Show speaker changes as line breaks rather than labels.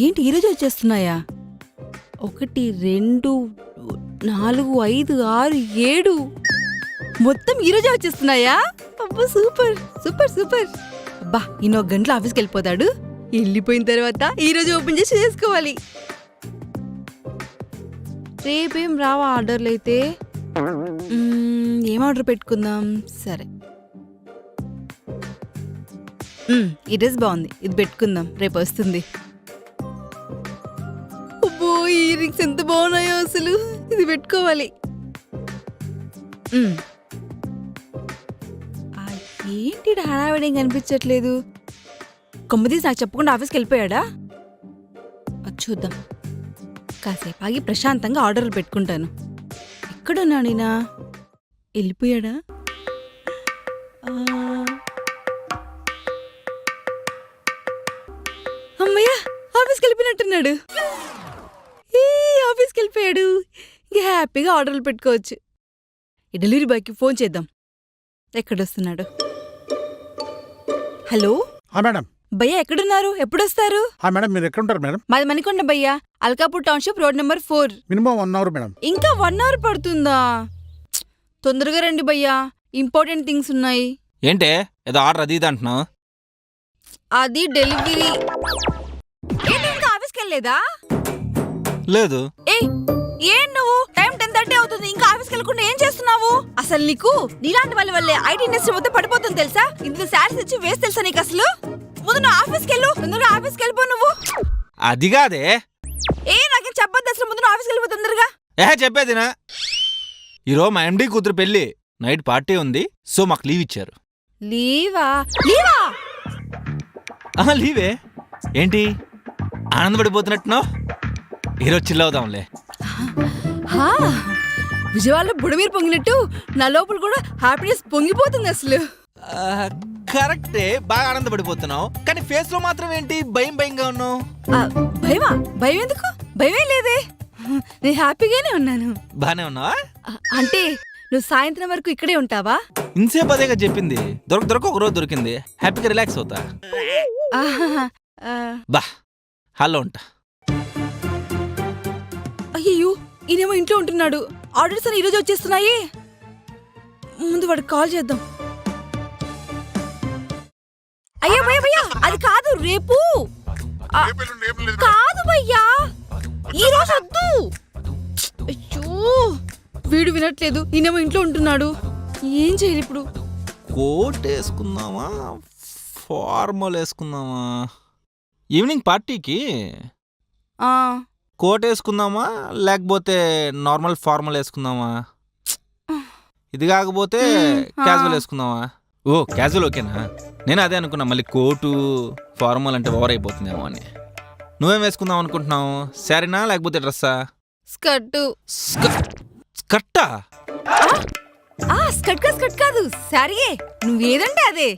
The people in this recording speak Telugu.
ఏంటి ఈరోజు వచ్చేస్తున్నాయా? 1 2 4 5 6 7 మొత్తం ఈరోజే వచ్చేస్తున్నాయా? అబ్బా సూపర్ సూపర్ సూపర్. అబ్బా ఈయన 1 గంటలో ఆఫీస్కి వెళ్ళిపోతాడు. వెళ్ళిపోయిన తర్వాత ఈరోజు ఓపెన్ చేసి చేసుకోవాలి. రేపేం రావా ఆర్డర్లు అయితే? ఏం ఆర్డర్ పెట్టుకుందాం? సరే ఈ డ్రెస్ బాగుంది, ఇది పెట్టుకుందాం, రేపు వస్తుంది. అబ్బో ఈ ఇయరింగ్స్ ఎంత బాగున్నాయో అసలు, ఇది పెట్టుకోవాలి. ఏంటి హడావిడి కనిపించట్లేదు? కొమ్మదీసి నాకు చెప్పకుండా ఆఫీస్కి వెళ్ళిపోయాడా? చూద్దాం, కాసేపు ఆగి ప్రశాంతంగా ఆర్డర్లు పెట్టుకుంటాను. ఎక్కడున్నా నేనా? వెళ్ళిపోయాడా? అమ్మయ్య ఆఫీస్కి వెళ్ళిపోయినట్టున్నాడు. ఆఫీస్కి వెళ్ళిపోయాడు. ఇంకా హ్యాపీగా ఆర్డర్లు పెట్టుకోవచ్చు. ఈ డెలివరీ బాయ్కి ఫోన్ చేద్దాం. ఎక్కడొస్తున్నాడు? Hello
madam.
భయ్యా ఎక్కడున్నారు? ఎప్పుడొస్తారు?
మేడం మీరు ఎక్కడుంటారు మేడం?
మాది మణికొండ భయ్యా, Alkapur township, road number 4.
Minimum 1 hour madam.
ఇంకా 1 అవర్ పడుతుందా? తొందరగా రండి భయ్యా, ఇంపార్టెంట్ థింగ్స్ ఉన్నాయి.
ఏంటే ఏదో ఆర్డర్ అది ఇది అంటున్నావు?
అది డెలివరీ. ఏంటి ఇంకా ఆఫీస్కి వెళ్ళలేదా?
లేదు.
ఏం నువ్వు? టైం 10:30 అవుతుంది, ఇంకా ఆఫీస్కి వెళ్ళకుండా ఏం చేస్తున్నావు? అసలు నీకు నీలాంటి వాళ్ళ వల్లే ఐటీ ఇండస్ట్రీ మొత్తం పడిపోతుంది తెలుసా? ఇందులో శారీస్ ఇచ్చి వేస్ట్ తెలుసా నీకు? అసలు ముందు నువ్వు ఆఫీస్కి వెళ్ళు, తొందరగా ఆఫీస్కి వెళ్ళిపో. నువ్వు
అది కాదే.
నాకేం చెప్పొద్దు అసలు, ముందు నువ్వు ఆఫీస్కి వెళ్ళిపో తొందరగా.
చెప్పేదినా, ఈరోజు మా ఎండి కూతురు పెళ్లి, నైట్ పార్టీ ఉంది, సో మాకు లీవ్ ఇచ్చారు.
లీవా? లీవా?
లీవే. ఏంటి ఆనందపడిపోతున్నట్టున్నావు? ఈరోజు చిల్ అవుదాంలే.
విజయవాడలో బుడమీరు పొంగినట్టు నా లోపల కూడా హ్యాపీనెస్ పొంగిపోతుంది అసలు.
కరెక్టే, బాగా ఆనందపడిపోతున్నావు, కానీ ఫేస్ లో మాత్రం ఏంటి భయం భయంగా ఉన్నావు?
భయమా? భయం ఎందుకు? భయమే లేదే, నేను హ్యాపీగానే ఉన్నాను.
బానే ఉన్నావా?
అంటే నువ్వు సాయంత్రం వరకు ఇక్కడే ఉంటావా?
ఇంతసేపు అదేగా చెప్పింది. దొరక ఒక రోజు దొరికింది, హ్యాపీగా రిలాక్స్ అవుతా. బా హలో ఉంటా.
అయ్యో ఈయనేమో ఇంట్లో ఉంటున్నాడు. ఆర్డర్స్ అని ఈరోజు వచ్చేస్తున్నాయి. ముందు వాడికి కాల్ చేద్దాం. అయ్యో భయ్యా, అది కాదు, రేపు. కాదు భయ్యా, ఈ రోజు వద్దు. అయ్యో వీడు వినట్లేదు, ఈయనేమో ఇంట్లో ఉంటున్నాడు. ఏం చేయాలి ఇప్పుడు?
కోట్ వేసుకుందామా, ఫార్మల్ వేసుకుందామా? ఈవినింగ్ పార్టీకి కోట్ వేసుకుందామా, లేకపోతే నార్మల్ ఫార్మల్ వేసుకుందామా? ఇది కాకపోతే క్యాజువల్ వేసుకుందామా? ఓ క్యాజువల్ ఓకేనా? నేను అదే అనుకున్నా, మళ్ళీ కోటు ఫార్మల్ అంటే ఓవర్ అయిపోతుందేమో అని. నువ్వేం వేసుకుందాం అనుకుంటున్నావు? శారీనా లేకపోతే డ్రెస్సా?
స్కర్ట్.
స్కర్టా?
స్కర్ట్ కాదు, శారీయే. నువ్వేదంటే అదే.